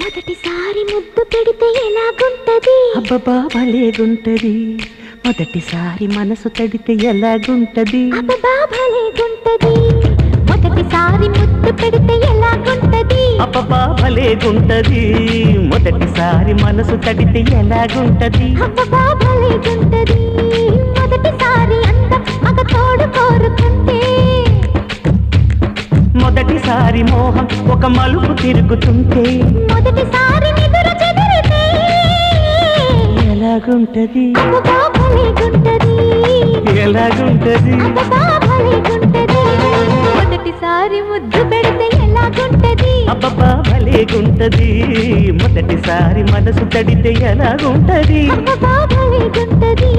మొదటిసారి ముద్దు పెడితే ఎలాగుంటది అబ్బబ్బా భలేగుంటది మొదటిసారి మనసు తడితే ఎలాగుంటది అబ్బబ్బా భలేగుంటది మొదటిసారి ముద్దు పెడితే ఎలాగుంటది అబ్బబ్బా భలేగుంటది మొదటిసారి మనసు తడితే ఎలాగుంటది అబ్బబ్బా భలేగుంటది మొదటిసారి అందం మగ తోడు కోరుకుంటే మొదటిసారి మోహం ఒక మలుపు తిరుగుతుంటే మొదటిసారి నిదుర చెదిరితే ఎలాగుంటది అబ్బబ్బా భలేగుంటది ఎలాగుంటది అబ్బబ్బా భలేగుంటది మొదటిసారి ముద్దు పెడితే ఎలాగుంటది అబ్బబ్బా భలేగుంటది మొదటిసారి మనసు తడితే ఎలాగుంటది అబ్బబ్బా భలేగుంటది